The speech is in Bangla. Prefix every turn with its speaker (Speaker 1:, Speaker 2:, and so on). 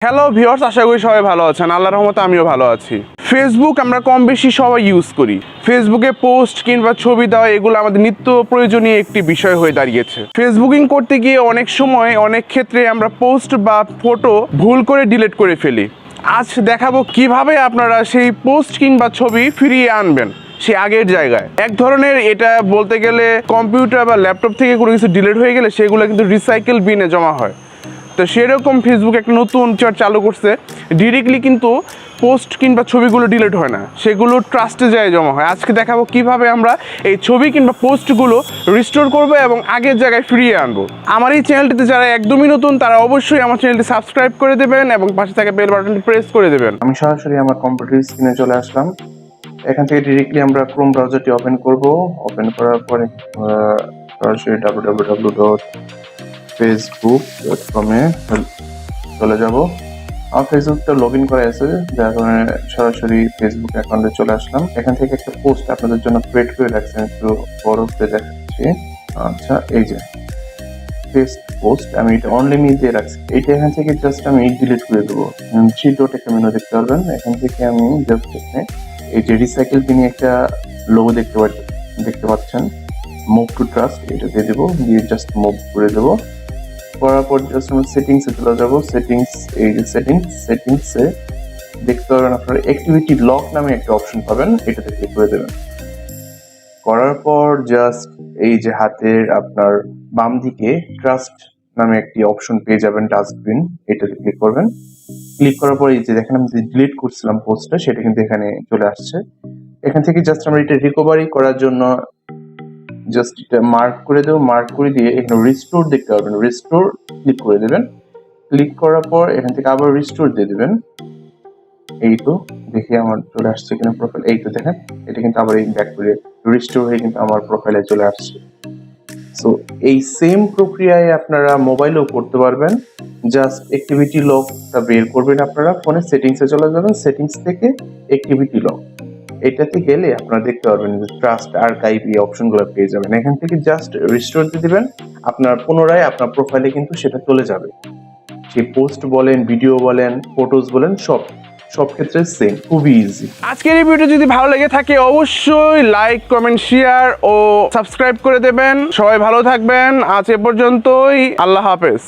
Speaker 1: হ্যালো ভিউয়ার্স, আশা করি সবাই ভালো আছেন। আল্লাহর রহমতে আমিও ভালো আছি। ফেসবুক আমরা কম বেশি সবাই ইউজ করি। ফেসবুকে পোস্ট কিংবা ছবি দেওয়া এগুলো আমাদের নিত্য প্রয়োজনীয় একটি বিষয় হয়ে দাঁড়িয়েছে। ফেসবুকিং করতে গিয়ে অনেক সময় অনেক ক্ষেত্রে আমরা পোস্ট বা ফটো ভুল করে ডিলিট করে ফেলি। আজ দেখাবো কিভাবে আপনারা সেই পোস্ট কিংবা ছবি ফিরিয়ে আনবেন সে আগের জায়গায়। এক ধরনের এটা বলতে গেলে কম্পিউটার বা ল্যাপটপ থেকে কোনো কিছু ডিলিট হয়ে গেলে সেগুলো কিন্তু রিসাইকেল বিনে জমা হয়। তো সেরকম ফেসবুক একটা নতুন ফিচার চালু করছে। ডিরেক্টলি কিন্তু পোস্ট কিংবা ছবিগুলো ডিলিট হয় না, সেগুলো ট্রাস্টে যায় জমা হয়। আজকে দেখাবো কিভাবে আমরা এই ছবি কিংবা পোস্টগুলো রিস্টোর করবো এবং আগের জায়গায় ফিরিয়ে আনবো। আমার এই চ্যানেলটিতে যারা একদমই নতুন তারা অবশ্যই আমার চ্যানেলটি সাবস্ক্রাইব করে দেবেন এবং পাশে থাকা বেল বাটনটি প্রেস করে দেবেন।
Speaker 2: আমি সরাসরি আমার কম্পিউটার স্ক্রিনে চলে আসলাম। এখান থেকে ডিরেক্টলি আমরা ক্রোম ব্রাউজারটি ওপেন করব। ওপেন করার পরে সরাসরি www.facebook.com এ চলে যাব। আমার ফেসবুকটা লগ ইন করা আছে, যার কারণে সরাসরি ফেসবুক অ্যাকাউন্টে চলে আসলাম। এখান থেকে একটা পোস্ট আপনাদের জন্য ক্রিয়েট করে রাখছেন, একটু বড় করে দেখাচ্ছি। আচ্ছা, এই যে পেস্ট পোস্ট, আমি এটা অনলি মি দিয়ে রাখছি। এইটা এখান থেকে জাস্ট আমি ডিলিট করে দেবো। 3 ডট একটা মেনু দেখতে পারবেন। এখান থেকে আমি জাস্ট এই যে রিসাইকেল পিনে একটা লোগো দেখতে পাচ্ছেন, মুভ টু ট্রাস্ট, এটা দিয়ে দেবো, দিয়ে জাস্ট মুভ করে দেবো। করার পর জাস্ট আমি সেটিংসে চলে যাবো। সেটিংস, এই যে সেটিংসে দেখতে পাবেন আপনারা অ্যাক্টিভিটি লক নামে একটা অপশন পাবেন, এটাতে ক্লিক করে দেবেন। করার পর জাস্ট এই যে হাতের আপনার বাম দিকে ট্রাস্ট নামে একটি অপশন পেয়ে যাবেন, ডাস্টবিন, এটাতে ক্লিক করবেন। ক্লিক করার পর এই যে দেখেন আমি যে ডিলিট করছিলাম পোস্টটা, সেটা কিন্তু এখানে চলে আসছে। এখান থেকে জাস্ট আমরা এটা রিকভারি করার জন্য জাস্ট এটা মার্ক করে দেবো। মার্ক করে দিয়ে এখানে রিস্টোর দেখতে পাবেন, রিস্টোর ক্লিক করে দেবেন। ক্লিক করার পর এখান থেকে আবার রিস্টোর দিয়ে দেবেন। এই তো দেখি আমার চলে আসছে এখানে প্রোফাইল। এই তো দেখেন, এটা কিন্তু আবার এই ব্যাক করে রিস্টোর হয়ে কিন্তু আমার প্রোফাইলে চলে আসছে। সো এই সেম প্রক্রিয়ায় আপনারা মোবাইলেও করতে পারবেন। জাস্ট অ্যাক্টিভিটি লকটা বের করবেন, আপনারা ফোনে সেটিংসে চলে যাবেন। সেটিংস থেকে অ্যাক্টিভিটি লক, এটাতে গেলে আপনারা দেখতে পারবেন যে ট্রাস্ট আর্কাইভ এই অপশনগুলো পেয়ে যাবেন। এখান থেকে জাস্ট রিস্টোর দিয়ে দিবেন, আপনার পুনরায় আপনার প্রোফাইলে কিন্তু সেটা চলে যাবে। সেই পোস্ট বলেন, ভিডিও বলেন, ফটোজ বলেন, সব ক্ষেত্রে সেম, খুবই ইজি।
Speaker 1: আজকের এই ভিডিও যদি ভালো লেগে থাকে অবশ্যই লাইক, কমেন্ট, শেয়ার ও সাবস্ক্রাইব করে দেবেন। সবাই ভালো থাকবেন। আজ এ পর্যন্তই। আল্লাহ হাফেজ।